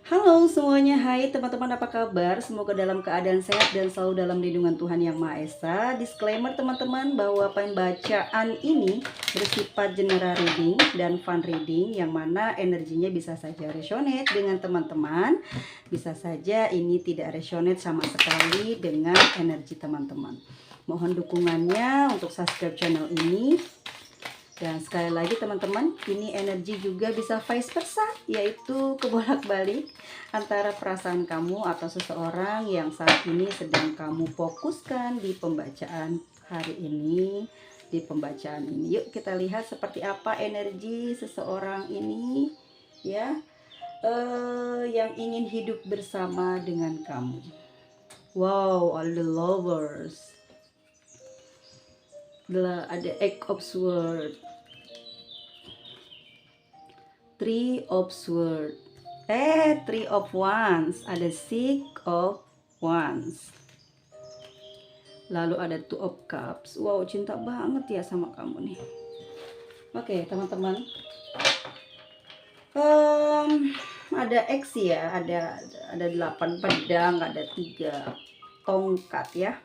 Halo semuanya, hai teman-teman, apa kabar? Semoga dalam keadaan sehat dan selalu dalam lindungan Tuhan Yang Maha Esa. Disclaimer teman-teman bahwa pembacaan ini bersifat general reading dan fun reading, yang mana energinya bisa saja resonate dengan teman-teman, bisa saja ini tidak resonate sama sekali dengan energi teman-teman. Mohon dukungannya untuk subscribe channel ini. Dan sekali lagi teman-teman, ini energi juga bisa vice versa, yaitu kebolak-balik antara perasaan kamu atau seseorang yang saat ini sedang kamu fokuskan di pembacaan hari ini. Di pembacaan ini, yuk kita lihat seperti apa energi seseorang ini ya, yang ingin hidup bersama dengan kamu. Wow, all the lovers. Ada Eight of Swords, Three of Swords, Three of Wands, ada Six of Wands, lalu ada Two of Cups. Wow, cinta banget ya sama kamu nih. Oke teman-teman, ada X ya, ada 8 pedang, ada 3 tongkat ya.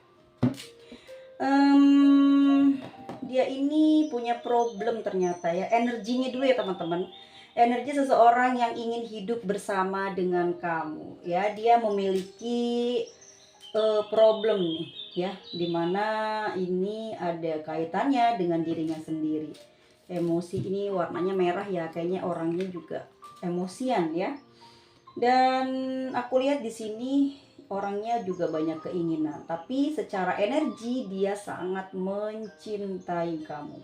Dia ini punya problem ternyata ya. Energinya dulu ya teman-teman, energi seseorang yang ingin hidup bersama dengan kamu ya. Dia memiliki problem nih ya, dimana ini ada kaitannya dengan dirinya sendiri. Emosi ini warnanya merah ya, kayaknya orangnya juga emosian ya. Dan aku lihat di sini orangnya juga banyak keinginan, tapi secara energi dia sangat mencintai kamu.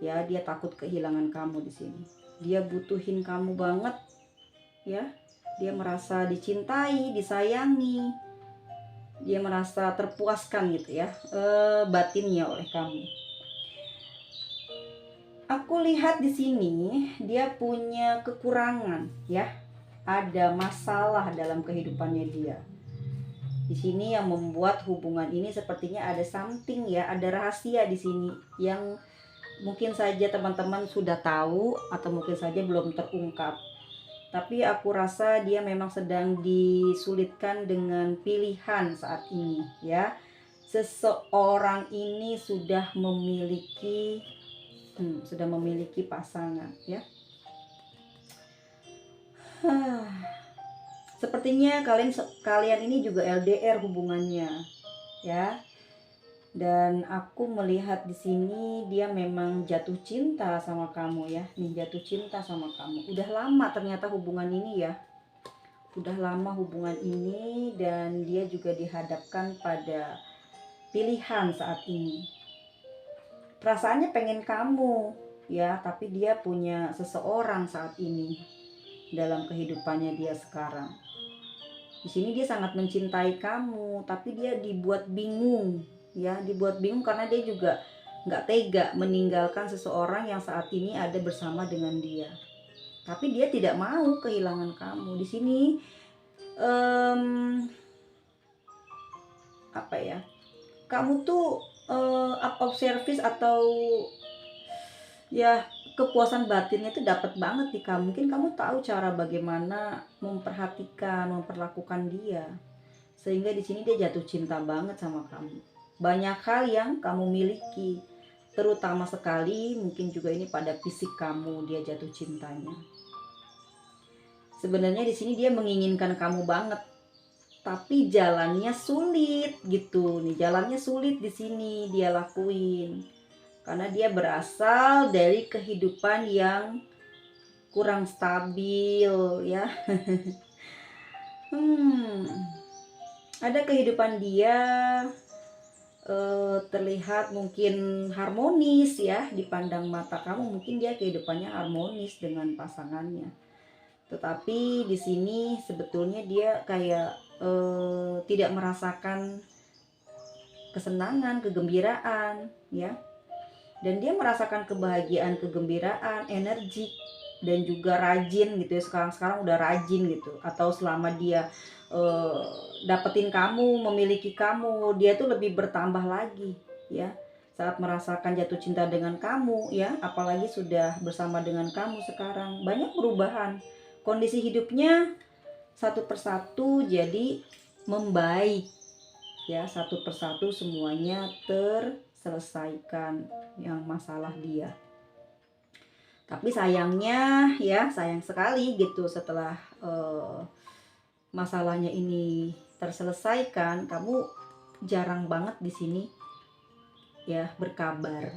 Ya, dia takut kehilangan kamu di sini. Dia butuhin kamu banget ya. Dia merasa dicintai, disayangi. Dia merasa terpuaskan gitu ya, batinnya oleh kamu. Aku lihat di sini dia punya kekurangan ya. Ada masalah dalam kehidupannya dia. Di sini yang membuat hubungan ini sepertinya ada something ya, ada rahasia di sini yang mungkin saja teman-teman sudah tahu atau mungkin saja belum terungkap. Tapi aku rasa dia memang sedang disulitkan dengan pilihan saat ini ya. Seseorang ini sudah memiliki pasangan ya. Sepertinya kalian ini juga LDR hubungannya ya. Dan aku melihat di sini dia memang jatuh cinta sama kamu ya. Nih, jatuh cinta sama kamu. Udah lama ternyata hubungan ini ya. Udah lama hubungan ini, dan dia juga dihadapkan pada pilihan saat ini. Perasaannya pengen kamu ya, tapi dia punya seseorang saat ini dalam kehidupannya dia sekarang. Di sini dia sangat mencintai kamu, tapi dia dibuat bingung ya, dibuat bingung karena dia juga nggak tega meninggalkan seseorang yang saat ini ada bersama dengan dia. Tapi dia tidak mau kehilangan kamu. Di sini apa ya? Kamu tuh out of service atau ya kepuasan batinnya itu dapat banget di kamu. Mungkin kamu tahu cara bagaimana memperhatikan, memperlakukan dia, sehingga di sini dia jatuh cinta banget sama kamu. Banyak hal yang kamu miliki, terutama sekali mungkin juga ini pada fisik kamu dia jatuh cintanya. Sebenarnya di sini dia menginginkan kamu banget, tapi jalannya sulit gitu nih. Jalannya sulit di sini dia lakuin karena dia berasal dari kehidupan yang kurang stabil ya. Ada kehidupan dia terlihat mungkin harmonis ya, dipandang mata kamu mungkin dia kehidupannya harmonis dengan pasangannya. Tetapi di sini sebetulnya dia kayak tidak merasakan kesenangan, kegembiraan ya. Dan dia merasakan kebahagiaan, kegembiraan, energi, dan juga rajin gitu ya. Sekarang udah rajin gitu. Atau selama dia dapetin kamu, memiliki kamu, dia tuh lebih bertambah lagi ya. Saat merasakan jatuh cinta dengan kamu ya, apalagi sudah bersama dengan kamu sekarang, banyak perubahan. Kondisi hidupnya satu persatu jadi membaik ya, satu persatu semuanya terselesaikan yang masalah dia. Tapi sayangnya ya, sayang sekali gitu, setelah masalahnya ini terselesaikan, kamu jarang banget di sini ya berkabar.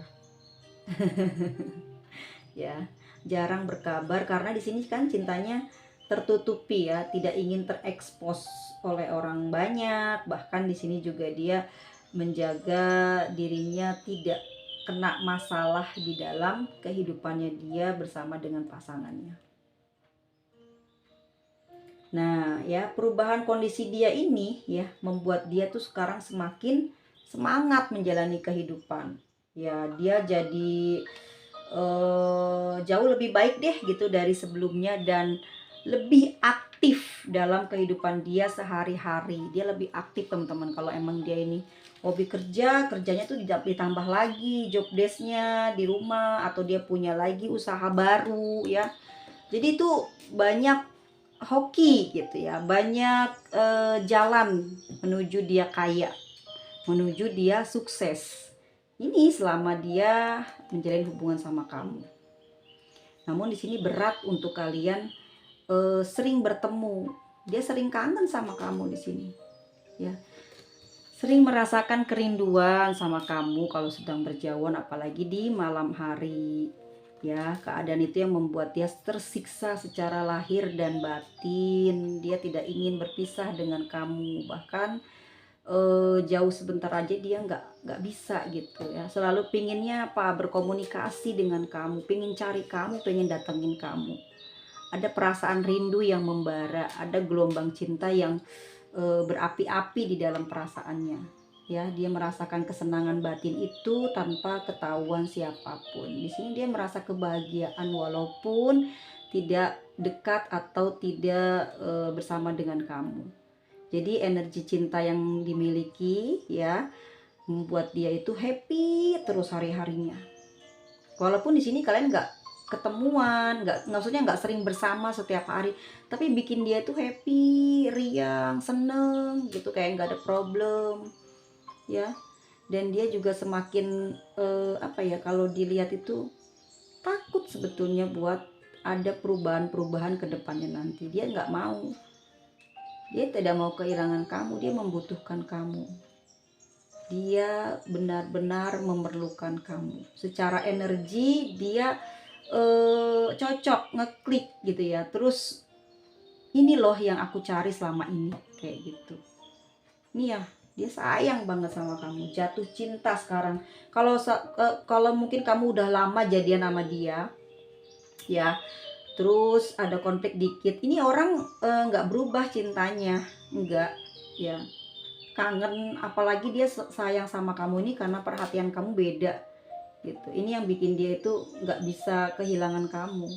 Ya, jarang berkabar karena di sini kan cintanya tertutupi ya, tidak ingin terekspos oleh orang banyak. Bahkan di sini juga dia menjaga dirinya tidak kena masalah di dalam kehidupannya dia bersama dengan pasangannya. Nah, ya perubahan kondisi dia ini ya membuat dia tuh sekarang semakin semangat menjalani kehidupan. Ya, dia jadi jauh lebih baik deh gitu dari sebelumnya, dan lebih aktif dalam kehidupan dia sehari-hari. Dia lebih aktif teman-teman. Kalau emang dia ini hobi kerjanya tuh ditambah lagi job desknya di rumah, atau dia punya lagi usaha baru ya. Jadi itu banyak hoki gitu ya, banyak jalan menuju dia kaya, menuju dia sukses. Ini selama dia menjalin hubungan sama kamu. Namun di sini berat untuk kalian sering bertemu. Dia sering kangen sama kamu di sini. Ya. Sering merasakan kerinduan sama kamu kalau sedang berjauhan, apalagi di malam hari. Ya, keadaan itu yang membuat dia tersiksa secara lahir dan batin. Dia tidak ingin berpisah dengan kamu. Bahkan jauh sebentar aja dia nggak bisa gitu ya. Selalu pinginnya apa, berkomunikasi dengan kamu, pingin cari kamu, pengen datengin kamu. Ada perasaan rindu yang membara, ada gelombang cinta yang berapi-api di dalam perasaannya ya. Dia merasakan kesenangan batin itu tanpa ketahuan siapapun. Di sini dia merasa kebahagiaan walaupun tidak dekat atau tidak bersama dengan kamu. Jadi energi cinta yang dimiliki ya membuat dia itu happy terus hari-harinya. Walaupun di sini kalian nggak ketemuan, maksudnya nggak sering bersama setiap hari, tapi bikin dia itu happy, riang, seneng gitu, kayak nggak ada problem ya. Dan dia juga semakin apa ya, kalau dilihat itu takut sebetulnya buat ada perubahan-perubahan ke depannya nanti. Dia nggak mau. Dia tidak mau kehilangan kamu, dia membutuhkan kamu. Dia benar-benar memerlukan kamu. Secara energi dia cocok, ngeklik gitu ya. Terus ini loh yang aku cari selama ini, kayak gitu. Ini ya, dia sayang banget sama kamu, jatuh cinta sekarang. Kalau mungkin kamu udah lama jadian sama dia, ya, terus ada konflik dikit, ini orang nggak berubah cintanya, nggak ya, kangen, apalagi dia sayang sama kamu ini karena perhatian kamu beda gitu. Ini yang bikin dia itu nggak bisa kehilangan kamu,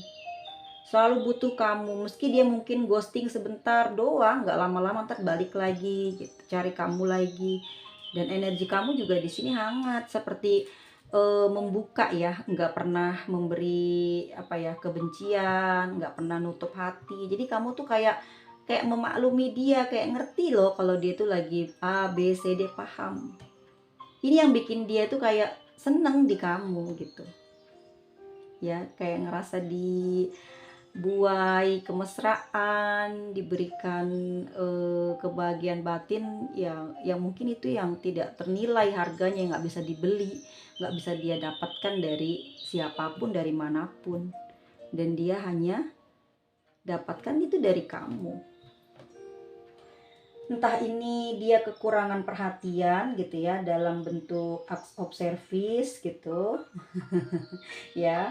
selalu butuh kamu, meski dia mungkin ghosting sebentar doang, nggak lama-lama ntar balik lagi gitu, cari kamu lagi. Dan energi kamu juga di sini hangat, seperti membuka ya, nggak pernah memberi apa ya, kebencian, nggak pernah nutup hati. Jadi kamu tuh kayak memaklumi dia, kayak ngerti loh kalau dia tuh lagi A B C D, paham. Ini yang bikin dia tuh kayak seneng di kamu gitu ya, kayak ngerasa dibuai kemesraan, diberikan kebahagiaan batin yang mungkin itu yang tidak ternilai harganya, yang nggak bisa dibeli, nggak bisa dia dapatkan dari siapapun, dari manapun. Dan dia hanya dapatkan itu dari kamu. Entah ini dia kekurangan perhatian gitu ya, dalam bentuk acts of service gitu ya,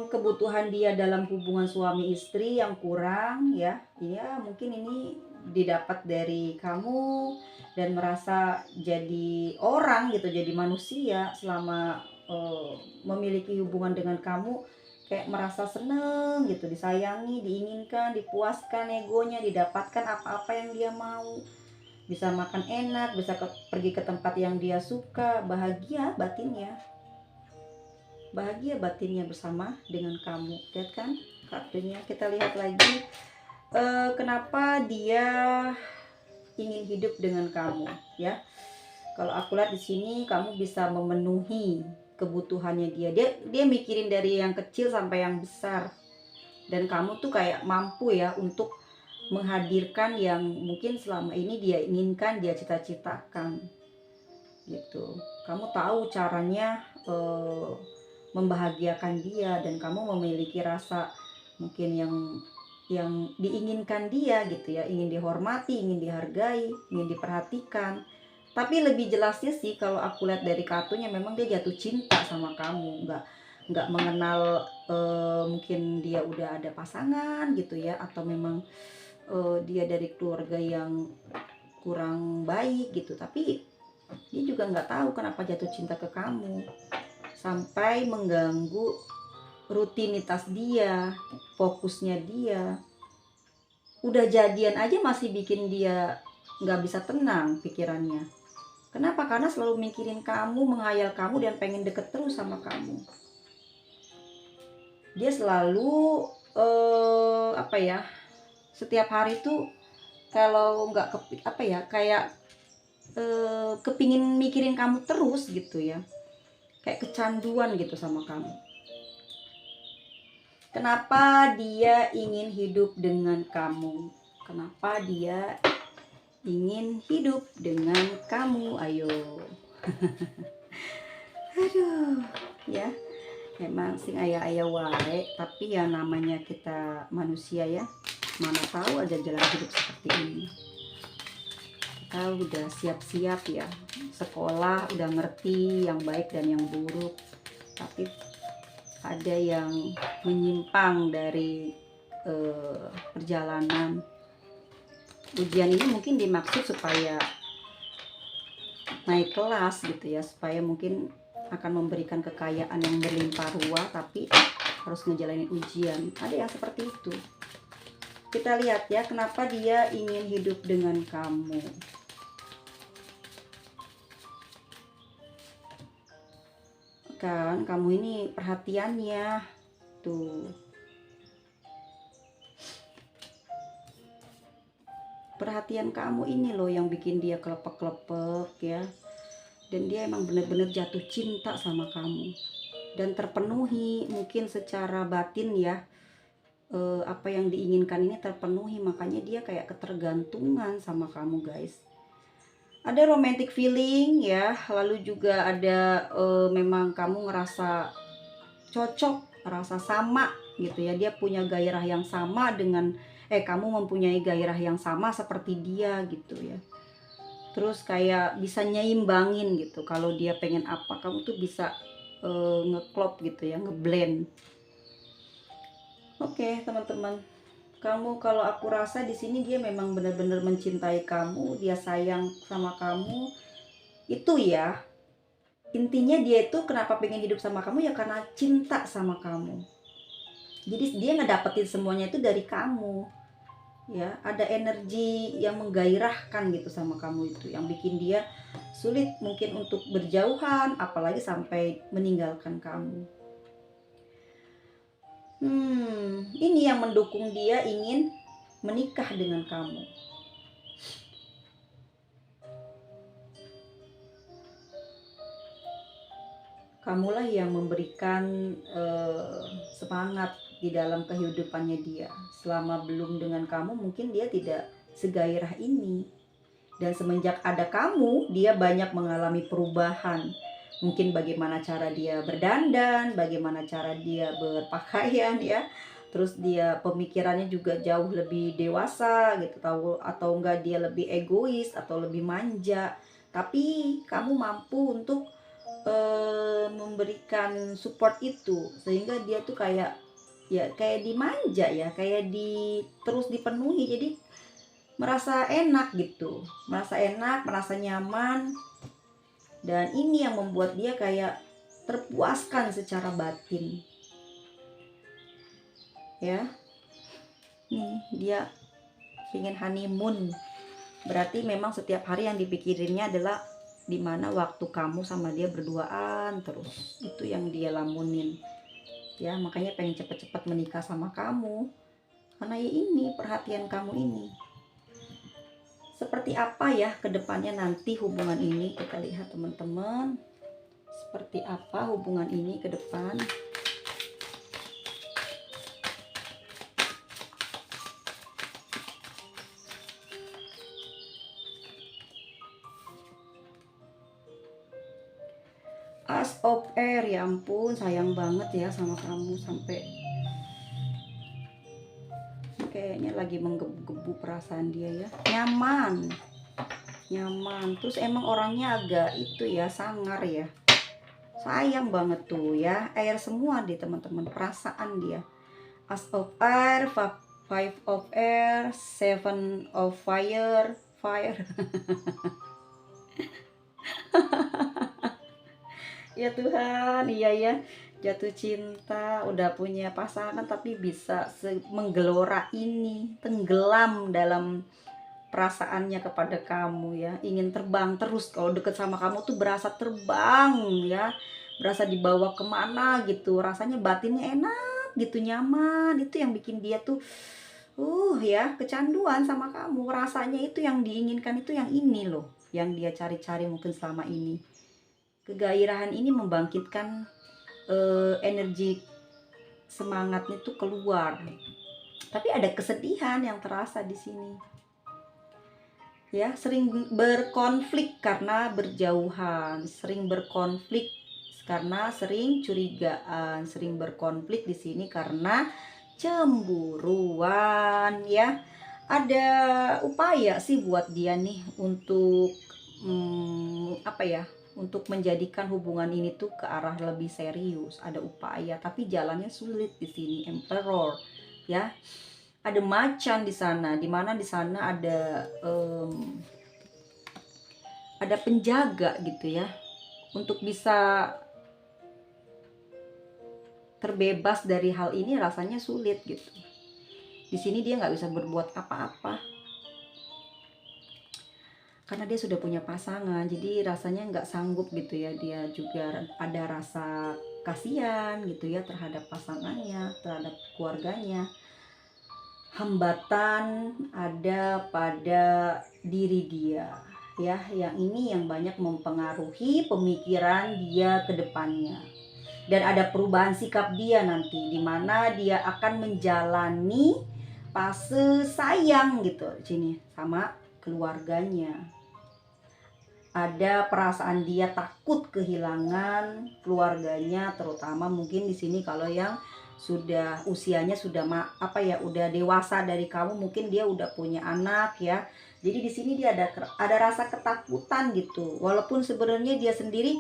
kebutuhan dia dalam hubungan suami istri yang kurang ya, mungkin ini didapat dari kamu, dan merasa jadi orang gitu, jadi manusia selama memiliki hubungan dengan kamu, kayak merasa seneng gitu, disayangi, diinginkan, dipuaskan egonya, didapatkan apa-apa yang dia mau, bisa makan enak, bisa pergi ke tempat yang dia suka, bahagia batinnya bersama dengan kamu. Lihat kan kartunya, kita lihat lagi kenapa dia ingin hidup dengan kamu ya. Kalau aku lihat di sini kamu bisa memenuhi kebutuhannya dia. Dia mikirin dari yang kecil sampai yang besar. Dan kamu tuh kayak mampu ya untuk menghadirkan yang mungkin selama ini dia inginkan, dia cita-citakan gitu. Kamu tahu caranya membahagiakan dia, dan kamu memiliki rasa mungkin yang diinginkan dia gitu ya, ingin dihormati, ingin dihargai, ingin diperhatikan. Tapi lebih jelasnya sih kalau aku lihat dari kartunya, memang dia jatuh cinta sama kamu, nggak mengenal mungkin dia udah ada pasangan gitu ya, atau memang dia dari keluarga yang kurang baik gitu. Tapi dia juga nggak tahu kenapa jatuh cinta ke kamu sampai mengganggu rutinitas dia, fokusnya dia. Udah jadian aja masih bikin dia nggak bisa tenang pikirannya. Kenapa? Karena selalu mikirin kamu, menghayal kamu, dan pengen deket terus sama kamu. Dia selalu apa ya, setiap hari tuh kalau nggak apa ya, kayak kepingin mikirin kamu terus gitu ya, kayak kecanduan gitu sama kamu. Kenapa dia ingin hidup dengan kamu? Kenapa dia ingin hidup dengan kamu? Ayo. Aduh, ya. Memang sing ayah-ayah wae, tapi ya namanya kita manusia ya. Mana tahu aja jalan hidup seperti ini. Kita udah siap-siap ya. Sekolah udah ngerti yang baik dan yang buruk. Tapi ada yang menyimpang dari perjalanan. Ujian ini mungkin dimaksud supaya naik kelas gitu ya, supaya mungkin akan memberikan kekayaan yang berlimpah ruah, tapi harus ngejalanin ujian. Ada yang seperti itu. Kita lihat ya, kenapa dia ingin hidup dengan kamu. Kan kamu ini perhatiannya tuh, perhatian kamu ini loh yang bikin dia kelepek-kelepek ya. Dan dia emang bener-bener jatuh cinta sama kamu dan terpenuhi mungkin secara batin ya. Apa yang diinginkan ini terpenuhi, makanya dia kayak ketergantungan sama kamu guys. Ada romantic feeling ya, lalu juga ada memang kamu ngerasa cocok, ngerasa sama gitu ya. Dia punya gairah yang sama dengan kamu mempunyai gairah yang sama seperti dia gitu ya. Terus kayak bisa nyeimbangin gitu. Kalau dia pengen apa, kamu tuh bisa ngeklop gitu ya, ngeblend. Oke, teman-teman. Kamu, kalau aku rasa di sini dia memang benar-benar mencintai kamu, dia sayang sama kamu. Itu ya. Intinya dia itu kenapa pengen hidup sama kamu ya karena cinta sama kamu. Jadi dia ngedapetin semuanya itu dari kamu. Ya, ada energi yang menggairahkan gitu sama kamu, itu yang bikin dia sulit mungkin untuk berjauhan, apalagi sampai meninggalkan kamu. Ini yang mendukung dia ingin menikah dengan kamu. Kamulah yang memberikan semangat di dalam kehidupannya dia. Selama belum dengan kamu mungkin dia tidak segairah ini. Dan semenjak ada kamu, dia banyak mengalami perubahan. Mungkin bagaimana cara dia berdandan, bagaimana cara dia berpakaian ya. Terus dia pemikirannya juga jauh lebih dewasa gitu, tahu atau enggak dia lebih egois atau lebih manja. Tapi kamu mampu untuk memberikan support itu, sehingga dia tuh kayak dimanja ya, kayak terus dipenuhi, jadi merasa enak gitu, merasa nyaman. Dan ini yang membuat dia kayak terpuaskan secara batin ya. Nih dia ingin honeymoon, berarti memang setiap hari yang dipikirinnya adalah dimana waktu kamu sama dia berduaan terus. Itu yang dia lamunin ya, makanya pengen cepet-cepet menikah sama kamu. Karena ya ini perhatian kamu ini. Seperti apa ya kedepannya nanti hubungan ini, kita lihat teman-teman. Seperti apa hubungan ini ke depan. As of Air, ya ampun, sayang banget ya sama kamu, sampai kayaknya lagi menggebu-gebu perasaan dia ya. Nyaman, terus emang orangnya agak itu ya, sangar ya, sayang banget tuh ya. Air semua deh teman-teman, perasaan dia. As of Air, Five of Air, Seven of Fire. Ya Tuhan, iya ya, jatuh cinta, udah punya pasangan tapi bisa menggelora ini, tenggelam dalam perasaannya kepada kamu ya, ingin terbang terus. Kalau deket sama kamu tuh berasa terbang ya, berasa dibawa kemana gitu, rasanya batinnya enak gitu, nyaman. Itu yang bikin dia tuh ya kecanduan sama kamu. Rasanya itu yang diinginkan, itu yang ini loh, yang dia cari-cari mungkin selama ini. Kegairahan ini membangkitkan energi semangatnya tuh keluar. Tapi ada kesedihan yang terasa di sini. Ya, sering berkonflik karena berjauhan, sering berkonflik karena sering curigaan, sering berkonflik di sini karena cemburuan ya. Ada upaya sih buat dia nih untuk apa ya, untuk menjadikan hubungan ini tuh ke arah lebih serius. Ada upaya tapi jalannya sulit di sini. Emperor ya, ada macan di sana, dimana di sana ada penjaga gitu ya, untuk bisa terbebas dari hal ini rasanya sulit gitu. Di sini dia nggak bisa berbuat apa-apa karena dia sudah punya pasangan, jadi rasanya nggak sanggup gitu ya. Dia juga ada rasa kasihan gitu ya terhadap pasangannya, terhadap keluarganya. Hambatan ada pada diri dia ya, yang ini yang banyak mempengaruhi pemikiran dia ke depannya. Dan ada perubahan sikap dia nanti, dimana dia akan menjalani fase sayang gitu sini sama keluarganya. Ada perasaan dia takut kehilangan keluarganya, terutama mungkin di sini kalau yang sudah usianya sudah udah dewasa dari kamu, mungkin dia udah punya anak ya. Jadi di sini dia ada rasa ketakutan gitu, walaupun sebenarnya dia sendiri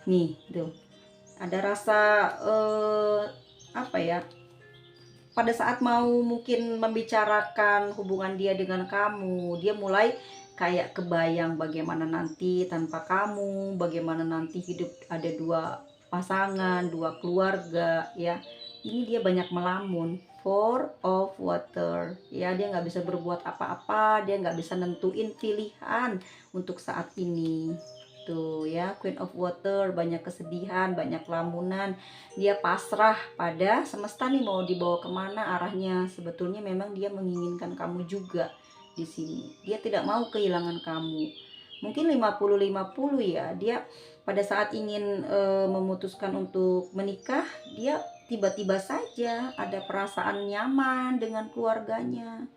nih tuh ada rasa pada saat mau mungkin membicarakan hubungan dia dengan kamu, dia mulai kayak kebayang bagaimana nanti tanpa kamu, bagaimana nanti hidup ada dua pasangan, dua keluarga ya. Ini dia banyak melamun. Four of Water ya, dia nggak bisa berbuat apa-apa, dia nggak bisa nentuin pilihan untuk saat ini tuh ya. Queen of Water, banyak kesedihan, banyak lamunan. Dia pasrah pada semesta nih, mau dibawa kemana arahnya. Sebetulnya memang dia menginginkan kamu juga di sini. Dia tidak mau kehilangan kamu. Mungkin 50-50 ya. Dia pada saat ingin memutuskan untuk menikah, dia tiba-tiba saja ada perasaan nyaman dengan keluarganya.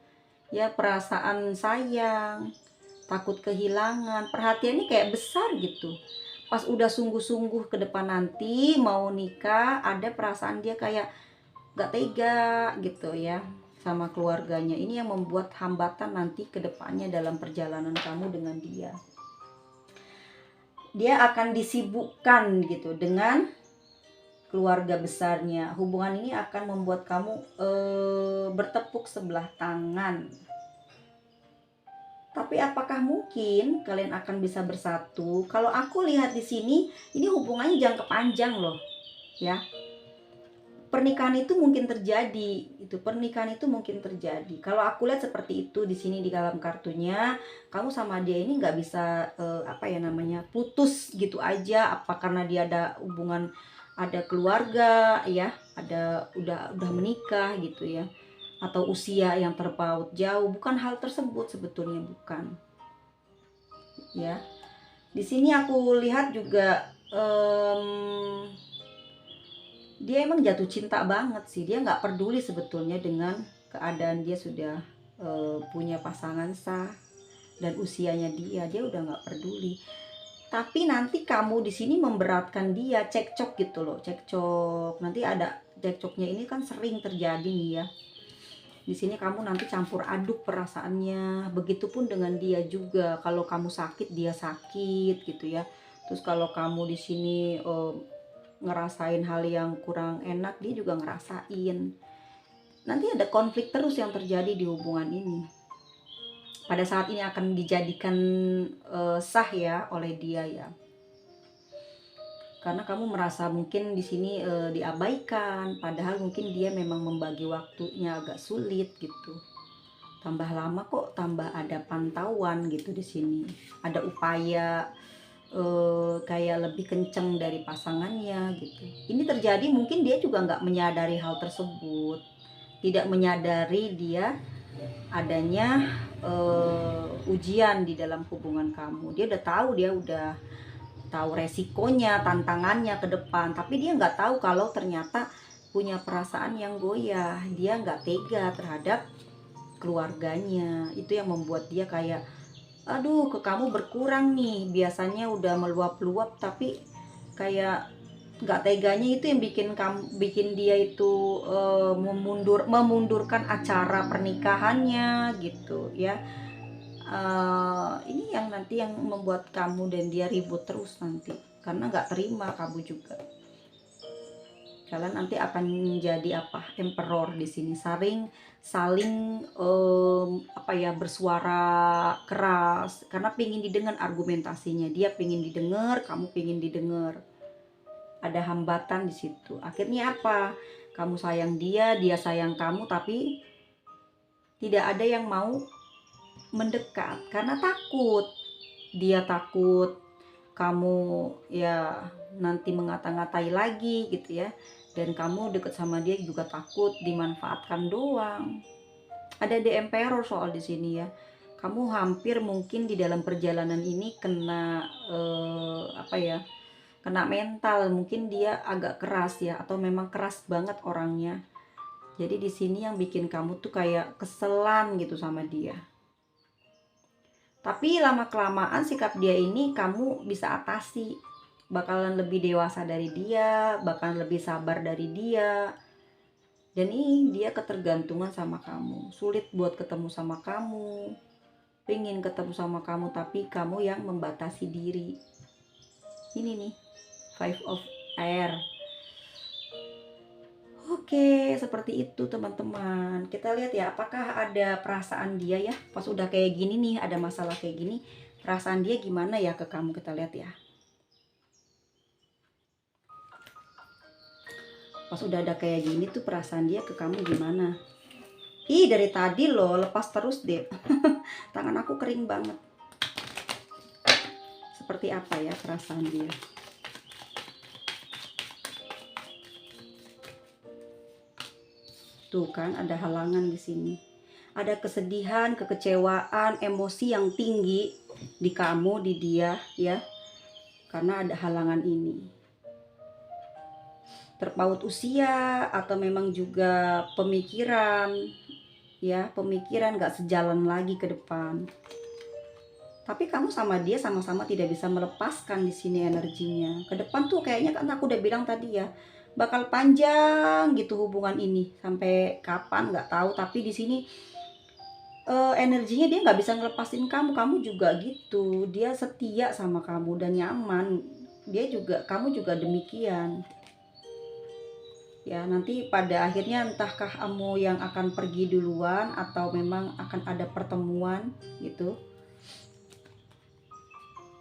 Ya, perasaan sayang, takut kehilangan, perhatiannya kayak besar gitu. Pas udah sungguh-sungguh ke depan nanti mau nikah, ada perasaan dia kayak gak tega gitu ya sama keluarganya. Ini yang membuat hambatan nanti ke depannya dalam perjalanan kamu dengan dia. Dia akan disibukkan gitu dengan keluarga besarnya. Hubungan ini akan membuat kamu bertepuk sebelah tangan. Tapi apakah mungkin kalian akan bisa bersatu? Kalau aku lihat di sini, ini hubungannya jangka panjang loh, ya. Pernikahan itu mungkin terjadi, Kalau aku lihat seperti itu di sini di dalam kartunya, kamu sama dia ini nggak bisa putus gitu aja. Apa karena dia ada hubungan, ada keluarga, ya, udah menikah gitu ya. atau usia yang terpaut jauh, bukan hal tersebut sebetulnya, bukan. Ya, di sini aku lihat juga dia emang jatuh cinta banget sih. Dia nggak peduli sebetulnya dengan keadaan dia sudah punya pasangan sah dan usianya dia udah nggak peduli. Tapi nanti kamu di sini memberatkan dia, cekcok gitu loh, cekcok. Nanti ada cekcoknya, ini kan sering terjadi nih ya. Di sini kamu nanti campur aduk perasaannya. Begitupun dengan dia juga. Kalau kamu sakit, dia sakit gitu ya. Terus kalau kamu di sini ngerasain hal yang kurang enak, dia juga ngerasain. Nanti ada konflik terus yang terjadi di hubungan ini. Pada saat ini akan dijadikan sah ya oleh dia ya. Karena kamu merasa mungkin di sini diabaikan, padahal mungkin dia memang membagi waktunya agak sulit gitu. Tambah lama kok tambah ada pantauan gitu di sini. Ada upaya kayak lebih kenceng dari pasangannya gitu. Ini terjadi mungkin dia juga nggak menyadari hal tersebut, tidak menyadari dia adanya ujian di dalam hubungan kamu. Dia udah tahu resikonya, tantangannya ke depan, tapi dia nggak tahu kalau ternyata punya perasaan yang goyah. Dia nggak tega terhadap keluarganya. Itu yang membuat dia kayak, aduh, ke kamu berkurang nih, biasanya udah meluap-luap, tapi kayak nggak teganya. Itu yang bikin dia itu memundurkan acara pernikahannya gitu ya. Ini yang nanti yang membuat kamu dan dia ribut terus nanti, karena nggak terima kamu juga. Kalian nanti akan menjadi emperor di sini, saling bersuara keras karena pingin didengar argumentasinya. Dia pingin didengar, kamu pingin didengar. Ada hambatan di situ. Akhirnya apa? Kamu sayang dia, dia sayang kamu, tapi tidak ada yang mau mendekat karena takut. Dia takut kamu ya nanti mengata-ngatai lagi gitu ya, dan kamu deket sama dia juga takut dimanfaatkan doang. Ada the emperor soal di sini ya. Kamu hampir mungkin di dalam perjalanan ini kena kena mental. Mungkin dia agak keras ya, atau memang keras banget orangnya. Jadi di sini yang bikin kamu tuh kayak keselan gitu sama dia. Tapi lama-kelamaan sikap dia ini kamu bisa atasi. Bakalan lebih dewasa dari dia, bakalan lebih sabar dari dia. Dan ini dia ketergantungan sama kamu. Sulit buat ketemu sama kamu. Pengen ketemu sama kamu, tapi kamu yang membatasi diri. Ini nih, 5 of Air. Oke, seperti itu teman-teman. Kita lihat ya, apakah ada perasaan dia ya pas udah kayak gini nih, ada masalah kayak gini, perasaan dia gimana ya ke kamu. Kita lihat ya. Pas udah ada kayak gini tuh perasaan dia ke kamu gimana. Ih, dari tadi loh lepas terus deh. Tangan aku kering banget. Seperti apa ya perasaan dia? Tuh kan ada halangan di sini. Ada kesedihan, kekecewaan, emosi yang tinggi di kamu, di dia ya. Karena ada halangan ini. Terpaut usia atau memang juga pemikiran ya, pemikiran gak sejalan lagi ke depan. Tapi kamu sama dia sama-sama tidak bisa melepaskan di sini energinya. Ke depan tuh kayaknya kan aku udah bilang tadi ya, bakal panjang gitu hubungan ini. Sampai kapan nggak tahu, tapi di sini energinya dia nggak bisa ngelepasin kamu. Kamu juga gitu. Dia setia sama kamu dan nyaman. Kamu juga demikian. Ya, nanti pada akhirnya entahkah kamu yang akan pergi duluan atau memang akan ada pertemuan gitu.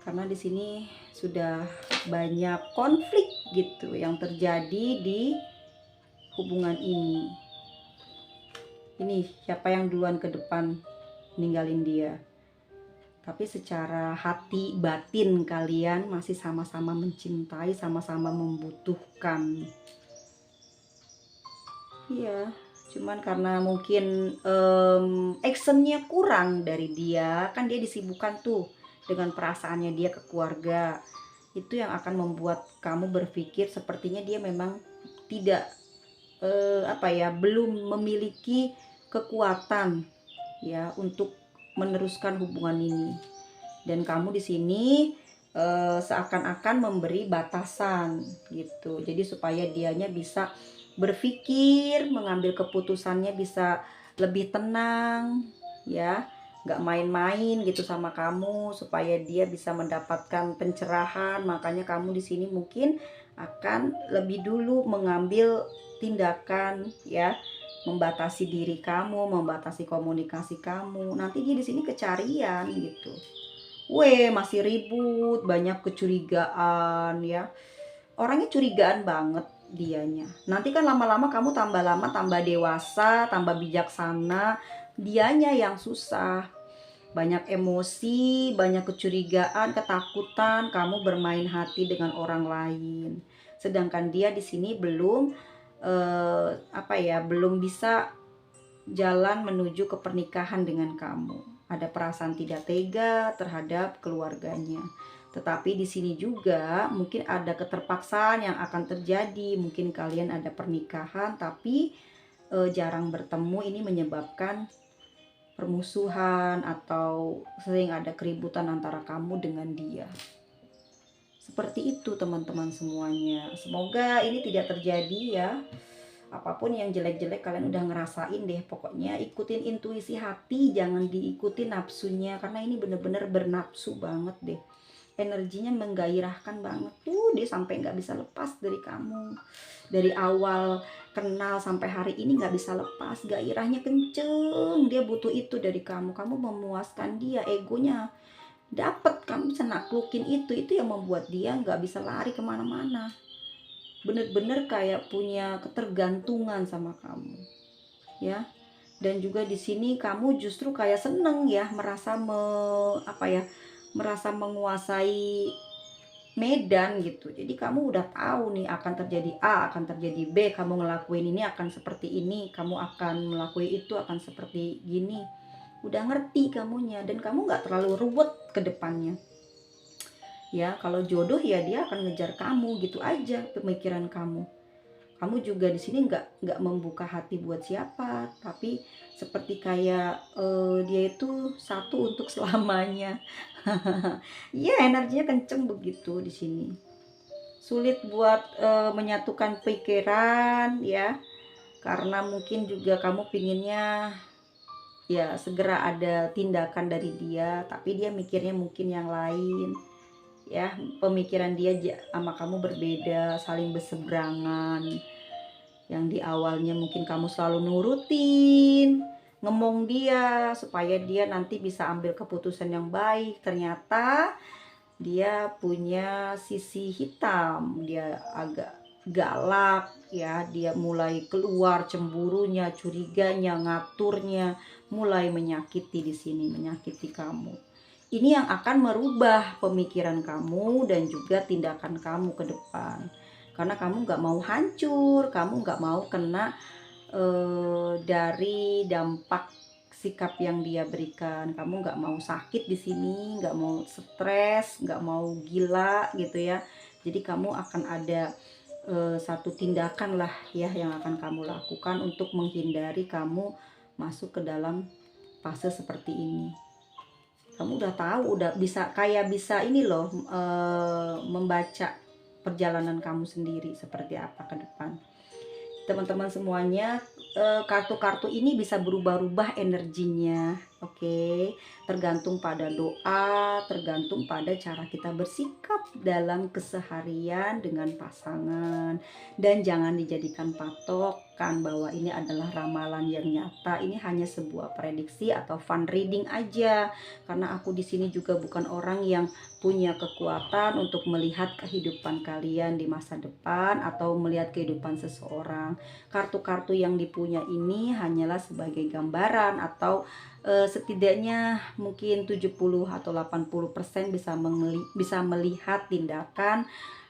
Karena di sini sudah banyak konflik gitu yang terjadi di hubungan ini. Ini siapa yang duluan ke depan ninggalin dia. Tapi secara hati batin kalian masih sama-sama mencintai, sama-sama membutuhkan. Iya, Cuman karena mungkin actionnya kurang dari dia, kan dia disibukkan tuh dengan perasaannya dia ke keluarga. Itu yang akan membuat kamu berpikir sepertinya dia memang tidak apa ya, belum memiliki kekuatan ya untuk meneruskan hubungan ini. Dan kamu di sini seakan-akan memberi batasan gitu. Jadi supaya dianya bisa berpikir, mengambil keputusannya bisa lebih tenang ya, nggak main-main gitu sama kamu, supaya dia bisa mendapatkan pencerahan. Makanya kamu di sini mungkin akan lebih dulu mengambil tindakan ya, membatasi diri kamu, membatasi komunikasi kamu. Nanti dia di sini kecarian gitu. Masih ribut, banyak kecurigaan ya. Orangnya curigaan banget dianya. Nanti kan lama-lama kamu tambah lama tambah dewasa, tambah bijaksana, dianya yang susah. Banyak emosi, banyak kecurigaan, ketakutan, kamu bermain hati dengan orang lain. Sedangkan dia di sini belum apa ya, belum bisa jalan menuju ke pernikahan dengan kamu. Ada perasaan tidak tega terhadap keluarganya. Tetapi di sini juga mungkin ada keterpaksaan yang akan terjadi. Mungkin kalian ada pernikahan tapi jarang bertemu, ini menyebabkan permusuhan atau sering ada keributan antara kamu dengan dia. Seperti itu teman-teman semuanya. Semoga ini tidak terjadi ya. Apapun yang jelek-jelek kalian udah ngerasain deh, pokoknya ikutin intuisi hati, jangan diikuti nafsunya, karena ini bener-bener bernafsu banget deh. Energinya menggairahkan banget tuh, dia sampai nggak bisa lepas dari kamu. Dari awal kenal sampai hari ini nggak bisa lepas, gairahnya kenceng, dia butuh itu dari kamu. Kamu memuaskan dia, egonya dapat, kamu bisa naklukin itu yang membuat dia nggak bisa lari kemana-mana. Bener-bener kayak punya ketergantungan sama kamu ya. Dan juga di sini kamu justru kayak seneng ya, merasa merasa menguasai medan gitu. Jadi kamu udah tahu nih akan terjadi A, akan terjadi B, kamu ngelakuin ini akan seperti ini, kamu akan melakukan itu akan seperti gini. Udah ngerti kamunya, dan kamu nggak terlalu ruwet ke depannya. Ya, kalau jodoh ya dia akan ngejar kamu gitu aja pemikiran kamu. Kamu juga di sini nggak membuka hati buat siapa, tapi seperti kayak dia itu satu untuk selamanya. Iya, energinya kenceng begitu di sini. Sulit buat menyatukan pikiran ya, karena mungkin juga kamu pinginnya ya segera ada tindakan dari dia, tapi dia mikirnya mungkin yang lain ya. Pemikiran dia sama kamu berbeda, saling berseberangan. Yang di awalnya mungkin kamu selalu nurutin, ngemong dia supaya dia nanti bisa ambil keputusan yang baik, ternyata dia punya sisi hitam, dia agak galak ya, dia mulai keluar cemburunya, curiganya, ngaturnya, mulai menyakiti di sini, menyakiti kamu. Ini yang akan merubah pemikiran kamu dan juga tindakan kamu ke depan. Karena kamu nggak mau hancur, kamu nggak mau kena dari dampak sikap yang dia berikan. Kamu nggak mau sakit di sini, nggak mau stres, nggak mau gila gitu ya. Jadi kamu akan ada satu tindakan lah ya yang akan kamu lakukan untuk menghindari kamu masuk ke dalam fase seperti ini. Kamu udah tahu, udah bisa ini loh, membaca perjalanan kamu sendiri seperti apa ke depan. Teman-teman semuanya, kartu-kartu ini bisa berubah-ubah energinya, oke? Tergantung pada doa, tergantung pada cara kita bersikap dalam keseharian dengan pasangan. Dan jangan dijadikan patokan bahwa ini adalah ramalan yang nyata. Ini hanya sebuah prediksi atau fun reading aja. Karena aku di sini juga bukan orang yang punya kekuatan untuk melihat kehidupan kalian di masa depan atau melihat kehidupan seseorang. Kartu-kartu yang dipunya ini hanyalah sebagai gambaran atau setidaknya mungkin 70 atau 80% bisa melihat tindakan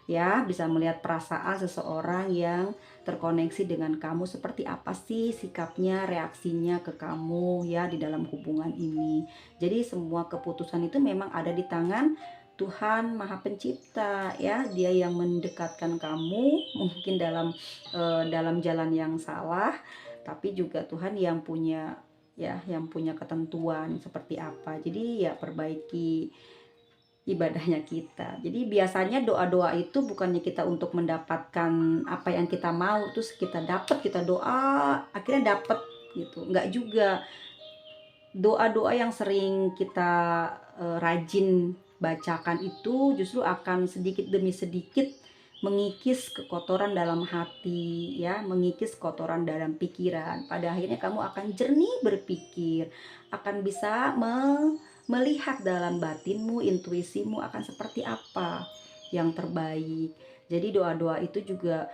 ya, bisa melihat perasaan seseorang yang terkoneksi dengan kamu, seperti apa sih sikapnya, reaksinya ke kamu ya di dalam hubungan ini. Jadi semua keputusan itu memang ada di tangan Tuhan Maha Pencipta ya. Dia yang mendekatkan kamu mungkin dalam jalan yang salah, tapi juga Tuhan yang punya ya, yang punya ketentuan seperti apa. Jadi ya perbaiki ibadahnya kita. Jadi biasanya doa-doa itu bukannya kita untuk mendapatkan apa yang kita mau, terus kita dapat, kita doa akhirnya dapat gitu. Enggak juga. Doa-doa yang sering kita rajin bacakan itu justru akan sedikit demi sedikit mengikis kekotoran dalam hati ya, mengikis kotoran dalam pikiran. Pada akhirnya kamu akan jernih berpikir, akan bisa melihat dalam batinmu, intuisimu akan seperti apa yang terbaik. Jadi doa-doa itu juga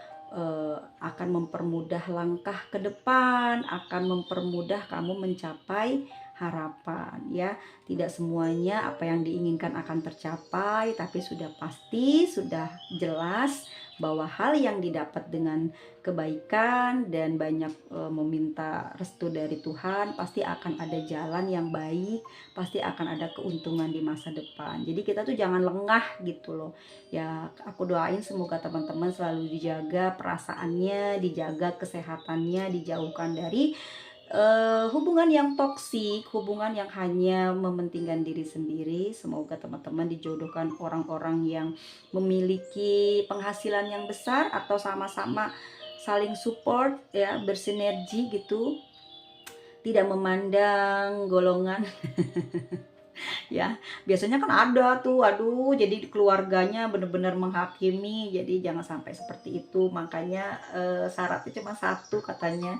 akan mempermudah langkah ke depan, akan mempermudah kamu mencapai harapan ya. Tidak semuanya apa yang diinginkan akan tercapai, tapi sudah pasti, sudah jelas bahwa hal yang didapat dengan kebaikan dan banyak meminta restu dari Tuhan, pasti akan ada jalan yang baik, pasti akan ada keuntungan di masa depan. Jadi kita tuh jangan lengah gitu loh ya. Aku doain semoga teman-teman selalu dijaga perasaannya, dijaga kesehatannya, dijauhkan dari hubungan yang toksik, hubungan yang hanya mementingkan diri sendiri. Semoga teman-teman dijodohkan orang-orang yang memiliki penghasilan yang besar atau sama-sama saling support ya, bersinergi gitu, tidak memandang golongan ya. Biasanya kan ada tuh, aduh, jadi keluarganya benar-benar menghakimi. Jadi jangan sampai seperti itu. Makanya syaratnya cuma satu katanya,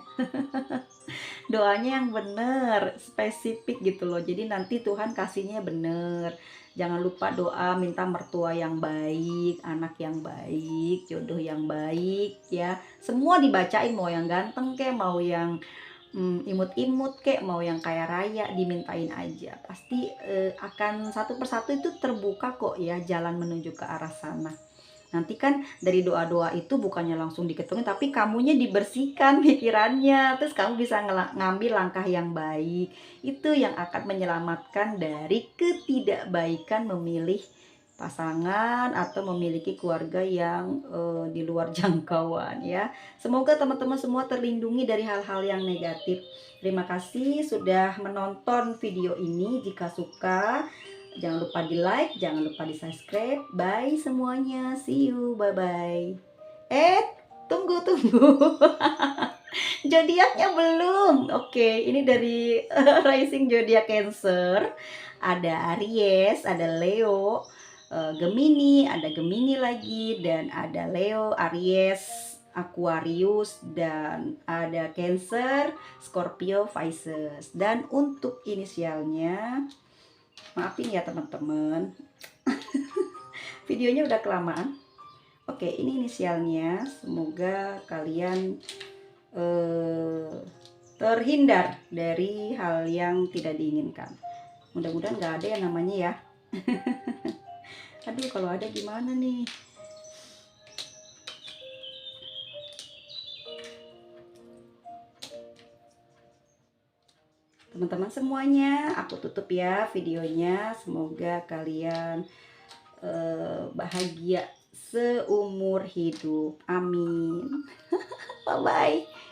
doanya yang bener, spesifik gitu loh. Jadi nanti Tuhan kasihnya bener. Jangan lupa doa minta mertua yang baik, anak yang baik, jodoh yang baik ya. Semua dibacain, mau yang ganteng kek, mau yang imut-imut kek, mau yang kaya raya, dimintain aja. Pasti akan satu persatu itu terbuka kok ya jalan menuju ke arah sana. Nanti kan dari doa-doa itu bukannya langsung diketemu, tapi kamunya dibersihkan pikirannya. Terus kamu bisa ngambil langkah yang baik. Itu yang akan menyelamatkan dari ketidakbaikan memilih pasangan atau memiliki keluarga yang di luar jangkauan ya. Semoga teman-teman semua terlindungi dari hal-hal yang negatif. Terima kasih sudah menonton video ini. Jika suka, jangan lupa di like, jangan lupa di subscribe. Bye semuanya, see you, bye bye. Tunggu zodiaknya belum. Oke, ini dari rising zodiak Cancer. Ada Aries, ada Leo, Gemini, ada Gemini lagi, dan ada Leo, Aries, Aquarius, dan ada Cancer, Scorpio, Pisces. Dan untuk inisialnya, maafin ya teman-teman, videonya udah kelamaan. Oke, ini inisialnya. Semoga kalian terhindar dari hal yang tidak diinginkan. Mudah-mudahan nggak ada yang namanya ya. Aduh, kalau ada gimana nih? Teman-teman semuanya, aku tutup ya videonya. Semoga kalian bahagia seumur hidup. Amin. Bye-bye.